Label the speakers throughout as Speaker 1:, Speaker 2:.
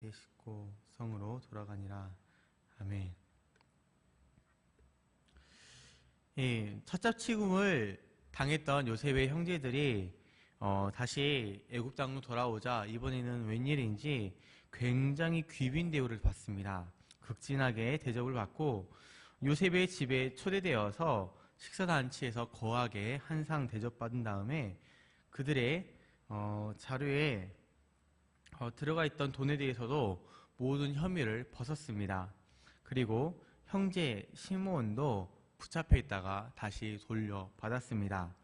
Speaker 1: 씻고 성으로 돌아가니라. 아멘. 예, 첫잡 취급을 당했던 요셉의 형제들이 다시 애굽 땅으로 돌아오자 이번에는 웬일인지 굉장히 귀빈 대우를 받습니다. 극진하게 대접을 받고 요셉의 집에 초대되어서 식사단체에서 거하게 한상 대접받은 다음에 그들의 자료에 들어가 있던 돈에 대해서도 모든 혐의를 벗었습니다. 그리고 형제 시므온도 붙잡혀 있다가 다시 돌려받았습니다.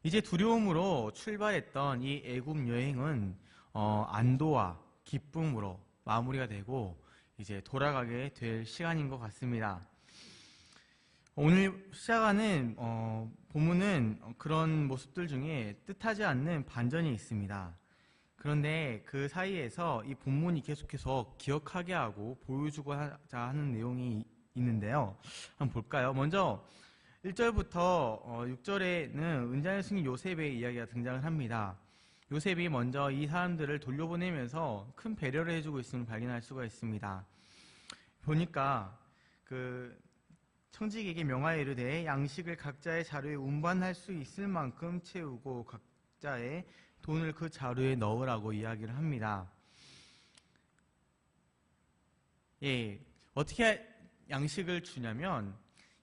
Speaker 1: 이제 두려움으로 출발했던 이 애굽 여행은 안도와 기쁨으로 마무리가 되고 이제 돌아가게 될 시간인 것 같습니다. 오늘 시작하는 본문은 그런 모습들 중에 뜻하지 않는 반전이 있습니다. 그런데 그 사이에서 이 본문이 계속해서 기억하게 하고 보여주고자 하는 내용이 있는데요. 한번 볼까요? 먼저 1절부터 6절에는 은장의 승리 요셉의 이야기가 등장을 합니다. 요셉이 먼저 이 사람들을 돌려보내면서 큰 배려를 해주고 있음을 발견할 수가 있습니다. 보니까 그 청직에게 명하여 이르되 양식을 각자의 자루에 운반할 수 있을 만큼 채우고 각자의 돈을 그 자루에 넣으라고 이야기를 합니다. 예, 어떻게 양식을 주냐면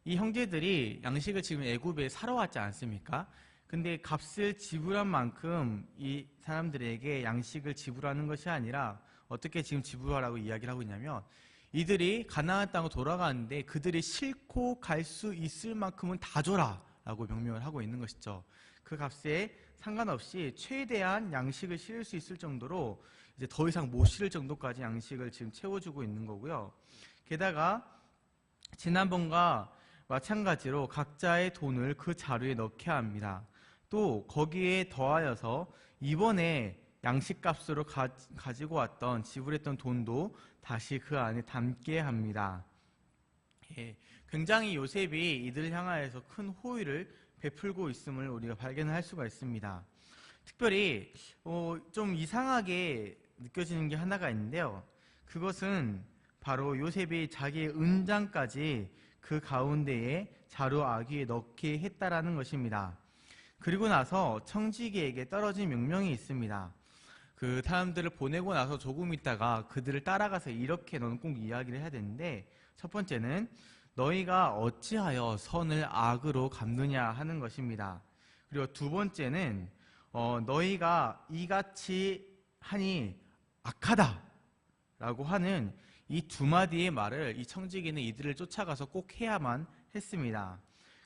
Speaker 1: 이 형제들이 양식을 지금 애굽에 사러 왔지 않습니까? 근데 값을 지불한 만큼 이 사람들에게 양식을 지불하는 것이 아니라 어떻게 지금 지불하라고 이야기를 하고 있냐면 이들이 가나안 땅으로 돌아가는데 그들이 싣고 갈 수 있을 만큼은 다 줘라 라고 명령을 하고 있는 것이죠. 그 값에 상관없이 최대한 양식을 실을 수 있을 정도로 이제 더 이상 못 실을 정도까지 양식을 지금 채워주고 있는 거고요. 게다가 지난번과 마찬가지로 각자의 돈을 그 자루에 넣게 합니다. 또 거기에 더하여서 이번에 양식값으로 가지고 왔던 지불했던 돈도 다시 그 안에 담게 합니다. 예, 굉장히 요셉이 이들을 향하여서 큰 호의를 베풀고 있음을 우리가 발견할 수가 있습니다. 특별히 좀 이상하게 느껴지는 게 하나가 있는데요. 그것은 바로 요셉이 자기의 은장까지 그 가운데에 자루 아귀에 넣게 했다라는 것입니다. 그리고 나서 청지기에게 떨어진 명령이 있습니다. 그 사람들을 보내고 나서 조금 있다가 그들을 따라가서 이렇게 너는 꼭 이야기를 해야 되는데, 첫 번째는 너희가 어찌하여 선을 악으로 갚느냐 하는 것입니다. 그리고 두 번째는 너희가 이같이 하니 악하다 라고 하는 이 두 마디의 말을 이 청지기는 이들을 쫓아가서 꼭 해야만 했습니다.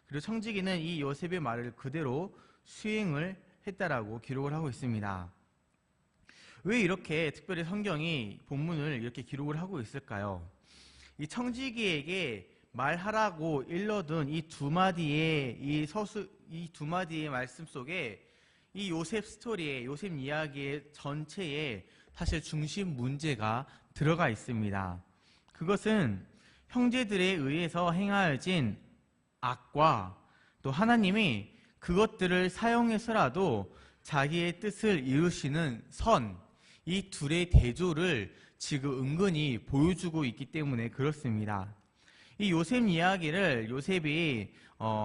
Speaker 1: 그리고 청지기는 이 요셉의 말을 그대로 수행을 했다라고 기록을 하고 있습니다. 왜 이렇게 특별히 성경이 본문을 이렇게 기록을 하고 있을까요? 이 청지기에게 말하라고 일러둔 이 두 마디의 이 두 마디의 말씀 속에 이 요셉 스토리의 요셉 이야기의 전체에 사실 중심 문제가 들어가 있습니다. 그것은 형제들에 의해서 행하여진 악과 또 하나님이 그것들을 사용해서라도 자기의 뜻을 이루시는 선, 이 둘의 대조를 지금 은근히 보여주고 있기 때문에 그렇습니다. 이 요셉 이야기를 요셉이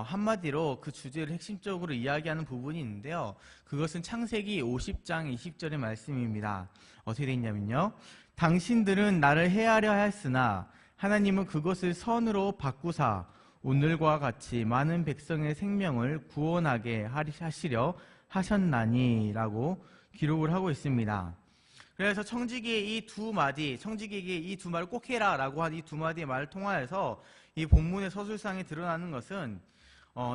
Speaker 1: 한마디로 그 주제를 핵심적으로 이야기하는 부분이 있는데요. 그것은 창세기 50장 20절의 말씀입니다. 어떻게 되어 있냐면요. 당신들은 나를 해하려 하였으나 하나님은 그것을 선으로 바꾸사 오늘과 같이 많은 백성의 생명을 구원하게 하시려 하셨나니 라고 기록을 하고 있습니다. 그래서 청지기의 이 두 마디, 청지기에게 이 두 말을 꼭 해라 라고 한 이 두 마디의 말을 통하여서 이 본문의 서술상에 드러나는 것은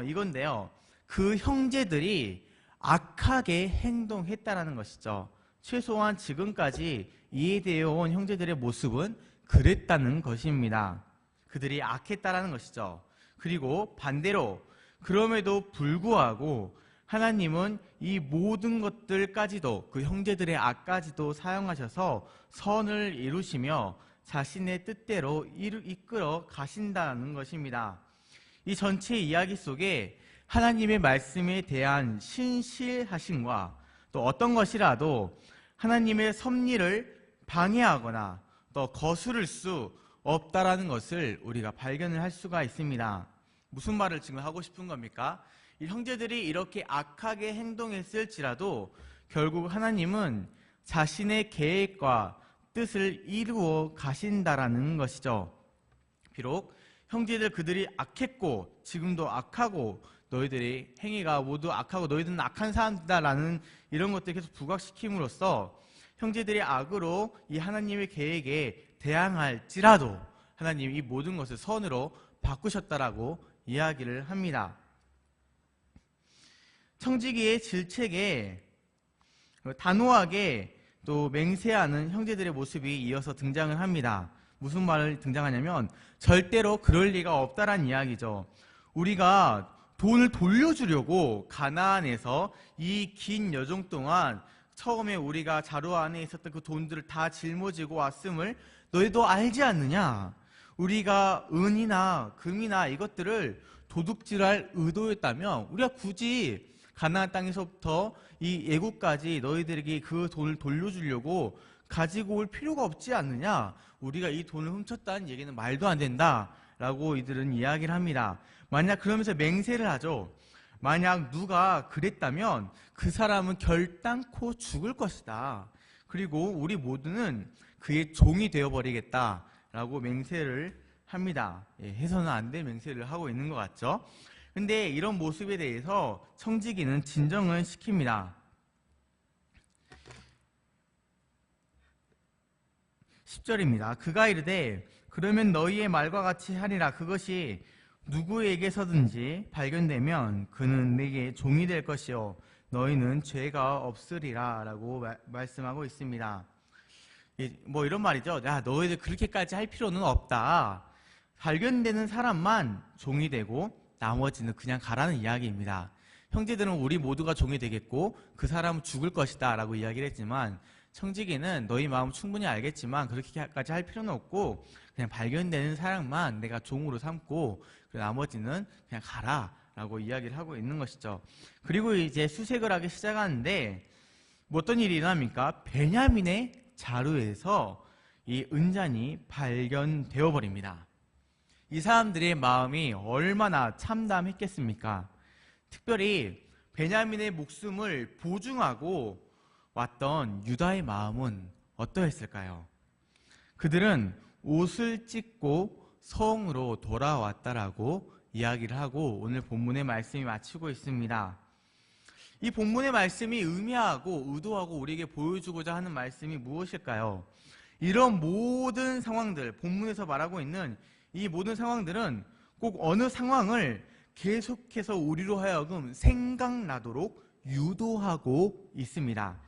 Speaker 1: 이건데요. 그 형제들이 악하게 행동했다라는 것이죠. 최소한 지금까지 이해되어 온 형제들의 모습은 그랬다는 것입니다. 그들이 악했다라는 것이죠. 그리고 반대로 그럼에도 불구하고 하나님은 이 모든 것들까지도 그 형제들의 악까지도 사용하셔서 선을 이루시며 자신의 뜻대로 이끌어 가신다는 것입니다. 이 전체 이야기 속에 하나님의 말씀에 대한 신실하심과 또 어떤 것이라도 하나님의 섭리를 방해하거나 또 거스를 수 없다라는 것을 우리가 발견을 할 수가 있습니다. 무슨 말을 지금 하고 싶은 겁니까? 이 형제들이 이렇게 악하게 행동했을지라도 결국 하나님은 자신의 계획과 뜻을 이루어 가신다라는 것이죠. 비록 형제들 그들이 악했고 지금도 악하고 너희들의 행위가 모두 악하고 너희들은 악한 사람들이다라는 이런 것들을 계속 부각시킴으로써 형제들의 악으로 이 하나님의 계획에 대항할지라도 하나님이 이 모든 것을 선으로 바꾸셨다라고 이야기를 합니다. 청지기의 질책에 단호하게 또 맹세하는 형제들의 모습이 이어서 등장을 합니다. 무슨 말을 등장하냐면 절대로 그럴 리가 없다란 이야기죠. 우리가 돈을 돌려주려고 가나안에서 이 긴 여정 동안 처음에 우리가 자루 안에 있었던 그 돈들을 다 짊어지고 왔음을 너희도 알지 않느냐? 우리가 은이나 금이나 이것들을 도둑질할 의도였다면 우리가 굳이 가나안 땅에서부터 이 애국까지 너희들에게 그 돈을 돌려주려고 가지고 올 필요가 없지 않느냐? 우리가 이 돈을 훔쳤다는 얘기는 말도 안 된다 라고 이들은 이야기를 합니다. 만약 그러면서 맹세를 하죠. 만약 누가 그랬다면 그 사람은 결단코 죽을 것이다. 그리고 우리 모두는 그의 종이 되어버리겠다 라고 맹세를 합니다. 해서는 안 될 맹세를 하고 있는 것 같죠? 근데 이런 모습에 대해서 청지기는 진정을 시킵니다. 10절입니다. 그가 이르되 그러면 너희의 말과 같이 하리라. 그것이 누구에게서든지 발견되면 그는 내게 종이 될 것이요 너희는 죄가 없으리라 라고 말씀하고 있습니다. 뭐 이런 말이죠. 야, 너희들 그렇게까지 할 필요는 없다. 발견되는 사람만 종이 되고 나머지는 그냥 가라는 이야기입니다. 형제들은 우리 모두가 종이 되겠고 그 사람은 죽을 것이다 라고 이야기를 했지만 청지기는 너희 마음 충분히 알겠지만 그렇게까지 할 필요는 없고 그냥 발견되는 사람만 내가 종으로 삼고 나머지는 그냥 가라 라고 이야기를 하고 있는 것이죠. 그리고 이제 수색을 하기 시작하는데 뭐 어떤 일이 일어납니까? 베냐민의 자루에서 이 은잔이 발견되어 버립니다. 이 사람들의 마음이 얼마나 참담했겠습니까? 특별히 베냐민의 목숨을 보증하고 왔던 유다의 마음은 어떠했을까요? 그들은 옷을 찢고 성으로 돌아왔다라고 이야기를 하고 오늘 본문의 말씀이 마치고 있습니다. 이 본문의 말씀이 의미하고 의도하고 우리에게 보여주고자 하는 말씀이 무엇일까요? 이런 모든 상황들, 본문에서 말하고 있는 이 모든 상황들은 꼭 어느 상황을 계속해서 우리로 하여금 생각나도록 유도하고 있습니다.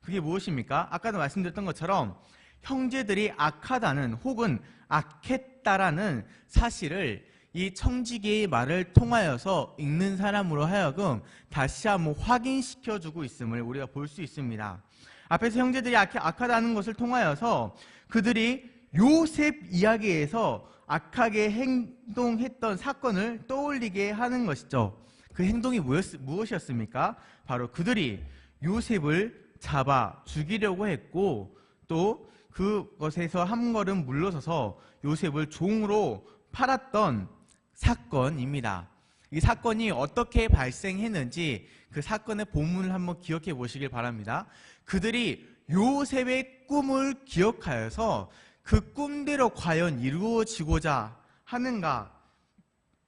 Speaker 1: 그게 무엇입니까? 아까도 말씀드렸던 것처럼 형제들이 악하다는 혹은 악했다라는 사실을 이 청지기의 말을 통하여서 읽는 사람으로 하여금 다시 한번 확인시켜주고 있음을 우리가 볼 수 있습니다. 앞에서 형제들이 악하다는 것을 통하여서 그들이 요셉 이야기에서 악하게 행동했던 사건을 떠올리게 하는 것이죠. 그 행동이 무엇이었습니까? 바로 그들이 요셉을 잡아 죽이려고 했고 또 그것에서 한 걸음 물러서서 요셉을 종으로 팔았던 사건입니다. 이 사건이 어떻게 발생했는지 그 사건의 본문을 한번 기억해 보시길 바랍니다. 그들이 요셉의 꿈을 기억하여서 그 꿈대로 과연 이루어지고자 하는가,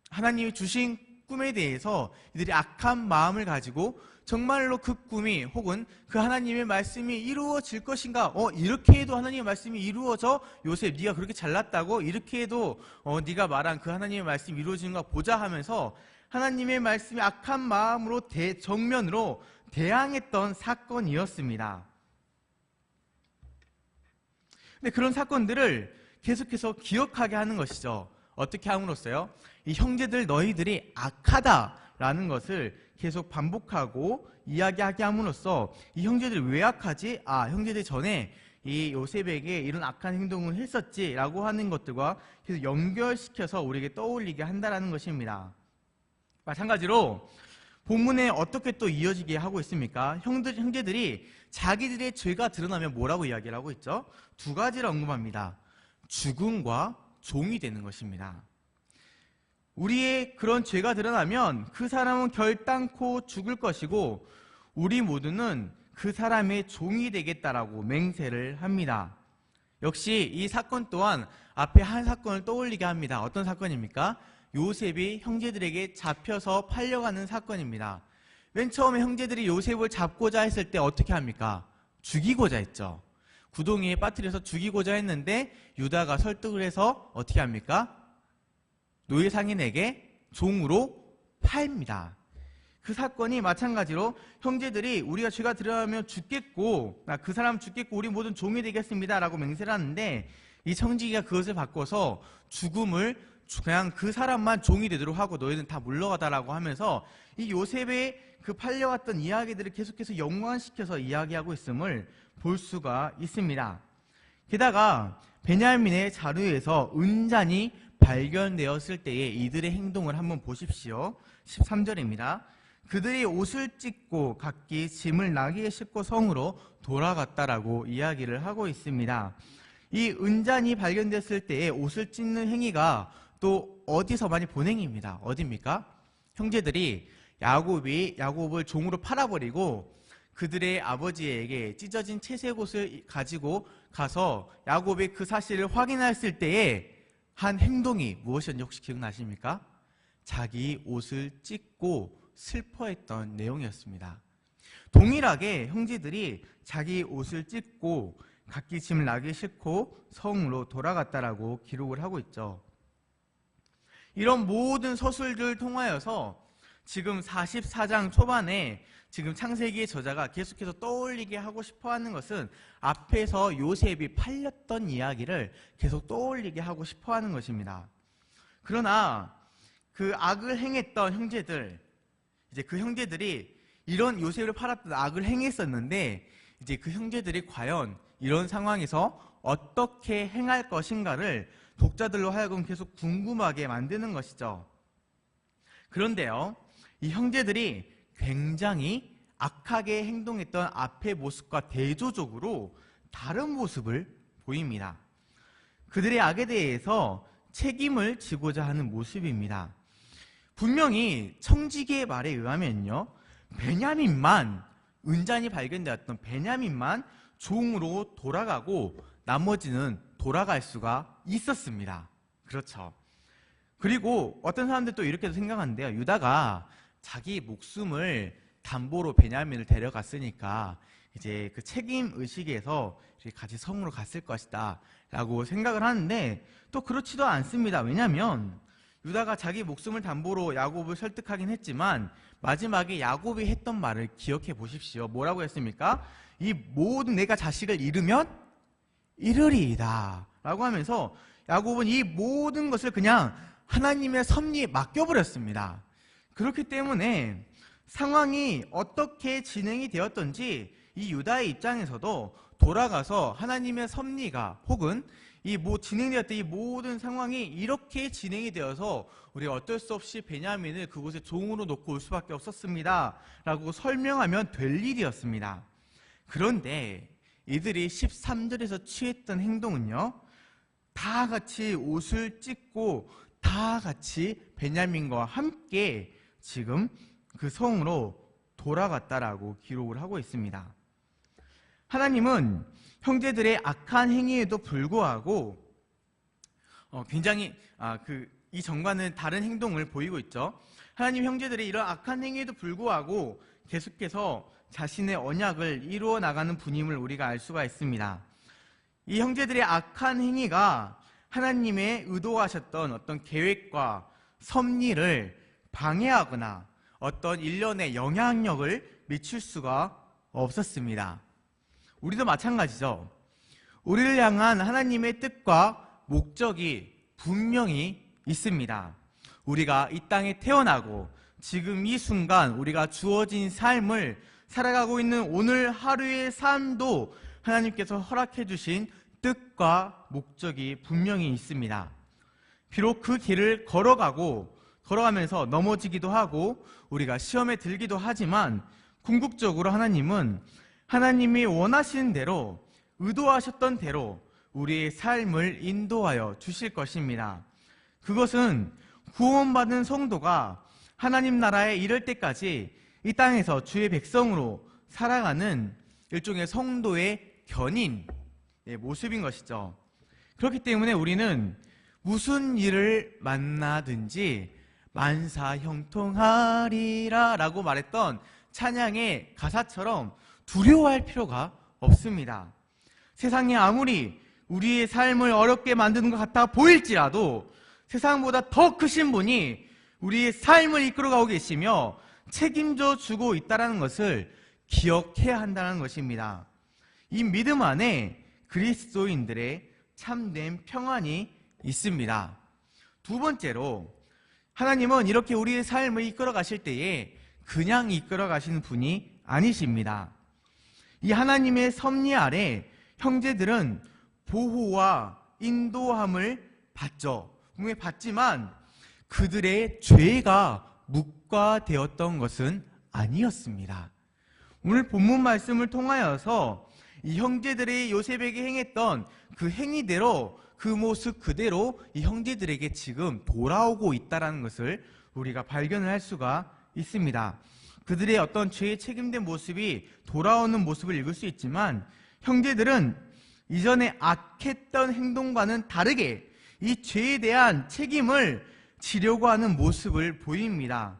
Speaker 1: 하나님이 주신 꿈에 대해서 이들이 악한 마음을 가지고 정말로 그 꿈이 혹은 그 하나님의 말씀이 이루어질 것인가? 이렇게 해도 하나님의 말씀이 이루어져? 요셉 네가 그렇게 잘났다고? 이렇게 해도 네가 말한 그 하나님의 말씀이 이루어지는가 보자 하면서 하나님의 말씀이 악한 마음으로 정면으로 대항했던 사건이었습니다. 근데 그런 사건들을 계속해서 기억하게 하는 것이죠. 어떻게 함으로써요? 이 형제들 너희들이 악하다라는 것을 계속 반복하고 이야기하게 함으로써 이 형제들이 왜 악하지? 형제들이 전에 이 요셉에게 이런 악한 행동을 했었지라고 하는 것들과 계속 연결시켜서 우리에게 떠올리게 한다라는 것입니다. 마찬가지로 본문에 어떻게 또 이어지게 하고 있습니까? 형제들이 자기들의 죄가 드러나면 뭐라고 이야기를 하고 있죠? 두 가지를 언급합니다. 죽음과 종이 되는 것입니다. 우리의 그런 죄가 드러나면 그 사람은 결단코 죽을 것이고 우리 모두는 그 사람의 종이 되겠다라고 맹세를 합니다. 역시 이 사건 또한 앞에 한 사건을 떠올리게 합니다. 어떤 사건입니까? 요셉이 형제들에게 잡혀서 팔려가는 사건입니다. 맨 처음에 형제들이 요셉을 잡고자 했을 때 어떻게 합니까? 죽이고자 했죠. 구덩이에 빠뜨려서 죽이고자 했는데 유다가 설득을 해서 어떻게 합니까? 노예 상인에게 종으로 팔입니다. 그 사건이 마찬가지로 형제들이 우리가 죄가 드러나면 죽겠고 그 사람 죽겠고 우리 모든 종이 되겠습니다 라고 맹세를 하는데 이 청지기가 그것을 바꿔서 죽음을 그냥 그 사람만 종이 되도록 하고 너희는 다 물러가다라고 하면서 이 요셉의 그 팔려왔던 이야기들을 계속해서 연관시켜서 이야기하고 있음을 볼 수가 있습니다. 게다가 베냐민의 자루에서 은잔이 발견되었을 때의 이들의 행동을 한번 보십시오. 13절입니다. 그들이 옷을 찢고 각기 짐을 나귀에 싣고 성으로 돌아갔다라고 이야기를 하고 있습니다. 이 은잔이 발견됐을 때의 옷을 찢는 행위가 또 어디서 많이 본 행위입니다. 어디입니까? 형제들이 야곱을 종으로 팔아버리고 그들의 아버지에게 찢어진 채색 옷을 가지고 가서 야곱이 그 사실을 확인했을 때에 한 행동이 무엇이었는지 혹시 기억나십니까? 자기 옷을 찢고 슬퍼했던 내용이었습니다. 동일하게 형제들이 자기 옷을 찢고 각기 짐을 나귀에 싣고 성으로 돌아갔다라고 기록을 하고 있죠. 이런 모든 서술들을 통하여서 지금 44장 초반에 지금 창세기의 저자가 계속해서 떠올리게 하고 싶어 하는 것은 앞에서 요셉이 팔렸던 이야기를 계속 떠올리게 하고 싶어 하는 것입니다. 그러나 그 악을 행했던 형제들, 이제 그 형제들이 이런 요셉을 팔았던 악을 행했었는데 이제 그 형제들이 과연 이런 상황에서 어떻게 행할 것인가를 독자들로 하여금 계속 궁금하게 만드는 것이죠. 그런데요, 이 형제들이 굉장히 악하게 행동했던 앞의 모습과 대조적으로 다른 모습을 보입니다. 그들의 악에 대해서 책임을 지고자 하는 모습입니다. 분명히 청지기의 말에 의하면요, 베냐민만, 은잔이 발견되었던 베냐민만 종으로 돌아가고 나머지는 돌아갈 수가 있었습니다. 그렇죠. 그리고 어떤 사람들 또 이렇게도 생각하는데요. 유다가 자기 목숨을 담보로 베냐민을 데려갔으니까 이제 그 책임 의식에서 같이 성으로 갔을 것이다 라고 생각을 하는데 또 그렇지도 않습니다. 왜냐하면 유다가 자기 목숨을 담보로 야곱을 설득하긴 했지만 마지막에 야곱이 했던 말을 기억해 보십시오. 뭐라고 했습니까? 이 모든 내가 자식을 잃으면 잃으리이다 라고 하면서 야곱은 이 모든 것을 그냥 하나님의 섭리에 맡겨버렸습니다. 그렇기 때문에 상황이 어떻게 진행이 되었던지 이 유다의 입장에서도 돌아가서 하나님의 섭리가 혹은 진행되었던 이 모든 상황이 이렇게 진행이 되어서 우리가 어쩔 수 없이 베냐민을 그곳에 종으로 놓고 올 수밖에 없었습니다 라고 설명하면 될 일이었습니다. 그런데 이들이 13절에서 취했던 행동은요, 다 같이 옷을 찢고 다 같이 베냐민과 함께 지금 그 성으로 돌아갔다라고 기록을 하고 있습니다. 하나님은 형제들의 악한 행위에도 불구하고 굉장히 이 정과는 다른 행동을 보이고 있죠. 하나님 형제들이 이런 악한 행위에도 불구하고 계속해서 자신의 언약을 이루어 나가는 분임을 우리가 알 수가 있습니다. 이 형제들의 악한 행위가 하나님의 의도하셨던 어떤 계획과 섭리를 방해하거나 어떤 일련의 영향력을 미칠 수가 없었습니다. 우리도 마찬가지죠. 우리를 향한 하나님의 뜻과 목적이 분명히 있습니다. 우리가 이 땅에 태어나고 지금 이 순간 우리가 주어진 삶을 살아가고 있는 오늘 하루의 삶도 하나님께서 허락해 주신 뜻과 목적이 분명히 있습니다. 비록 그 길을 걸어가고 걸어가면서 넘어지기도 하고 우리가 시험에 들기도 하지만 궁극적으로 하나님은 하나님이 원하시는 대로, 의도하셨던 대로 우리의 삶을 인도하여 주실 것입니다. 그것은 구원받은 성도가 하나님 나라에 이를 때까지 이 땅에서 주의 백성으로 살아가는 일종의 성도의 견인의 모습인 것이죠. 그렇기 때문에 우리는 무슨 일을 만나든지 만사 형통하리라 라고 말했던 찬양의 가사처럼 두려워할 필요가 없습니다. 세상이 아무리 우리의 삶을 어렵게 만드는 것 같아 보일지라도 세상보다 더 크신 분이 우리의 삶을 이끌어가고 계시며 책임져 주고 있다는 것을 기억해야 한다는 것입니다. 이 믿음 안에 그리스도인들의 참된 평안이 있습니다. 두 번째로, 하나님은 이렇게 우리의 삶을 이끌어 가실 때에 그냥 이끌어 가시는 분이 아니십니다. 이 하나님의 섭리 아래 형제들은 보호와 인도함을 받죠. 분명히 받지만 그들의 죄가 묵과되었던 것은 아니었습니다. 오늘 본문 말씀을 통하여서 이 형제들이 요셉에게 행했던 그 행위대로, 그 모습 그대로 이 형제들에게 지금 돌아오고 있다는 것을 우리가 발견을 할 수가 있습니다. 그들의 어떤 죄에 책임된 모습이 돌아오는 모습을 읽을 수 있지만 형제들은 이전에 악했던 행동과는 다르게 이 죄에 대한 책임을 지려고 하는 모습을 보입니다.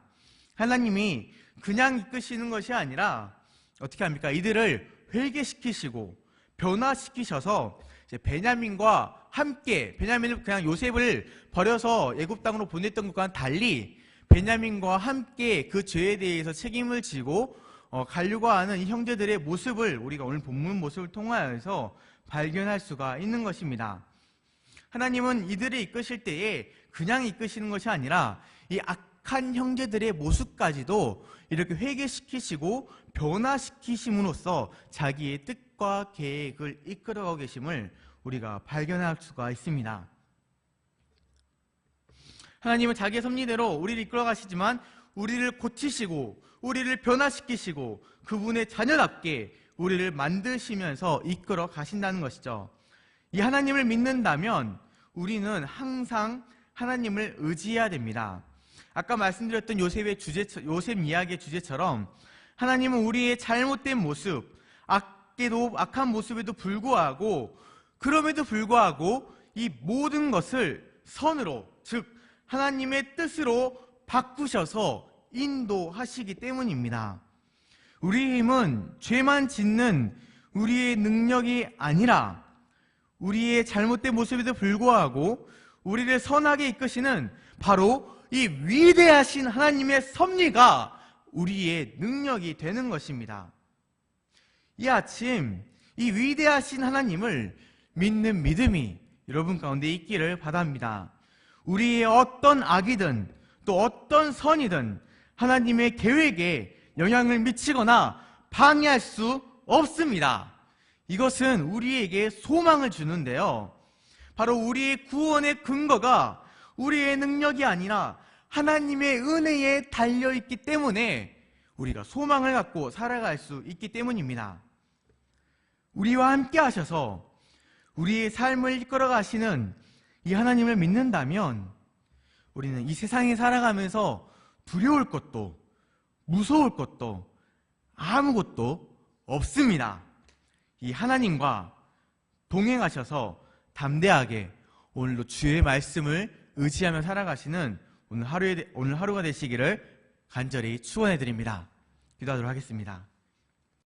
Speaker 1: 하나님이 그냥 이끄시는 것이 아니라 어떻게 합니까? 이들을 회개시키시고 변화시키셔서 이제 베냐민과 함께, 베냐민을 그냥 요셉을 버려서 애굽 땅으로 보냈던 것과는 달리 베냐민과 함께 그 죄에 대해서 책임을 지고 가려고 하는 이 형제들의 모습을 우리가 오늘 본문 모습을 통하여서 발견할 수가 있는 것입니다. 하나님은 이들을 이끄실 때에 그냥 이끄시는 것이 아니라 이 악한 형제들의 모습까지도 이렇게 회개시키시고 변화시키심으로써 자기의 뜻과 계획을 이끌어가고 계심을 우리가 발견할 수가 있습니다. 하나님은 자기의 섭리대로 우리를 이끌어 가시지만 우리를 고치시고 우리를 변화시키시고 그분의 자녀답게 우리를 만드시면서 이끌어 가신다는 것이죠. 이 하나님을 믿는다면 우리는 항상 하나님을 의지해야 됩니다. 아까 말씀드렸던 요셉 이야기의 주제처럼 하나님은 우리의 잘못된 모습, 악한 모습에도 불구하고, 그럼에도 불구하고 이 모든 것을 선으로, 즉 하나님의 뜻으로 바꾸셔서 인도하시기 때문입니다. 우리의 힘은 죄만 짓는 우리의 능력이 아니라 우리의 잘못된 모습에도 불구하고 우리를 선하게 이끄시는 바로 이 위대하신 하나님의 섭리가 우리의 능력이 되는 것입니다. 이 아침 이 위대하신 하나님을 믿는 믿음이 여러분 가운데 있기를 바랍니다. 우리의 어떤 악이든 또 어떤 선이든 하나님의 계획에 영향을 미치거나 방해할 수 없습니다. 이것은 우리에게 소망을 주는데요. 바로 우리의 구원의 근거가 우리의 능력이 아니라 하나님의 은혜에 달려있기 때문에 우리가 소망을 갖고 살아갈 수 있기 때문입니다. 우리와 함께 하셔서 우리의 삶을 이끌어 가시는 이 하나님을 믿는다면 우리는 이 세상에 살아가면서 두려울 것도 무서울 것도 아무것도 없습니다. 이 하나님과 동행하셔서 담대하게 오늘도 주의 말씀을 의지하며 살아가시는 오늘 하루가 되시기를 간절히 축원해 드립니다. 기도하도록 하겠습니다.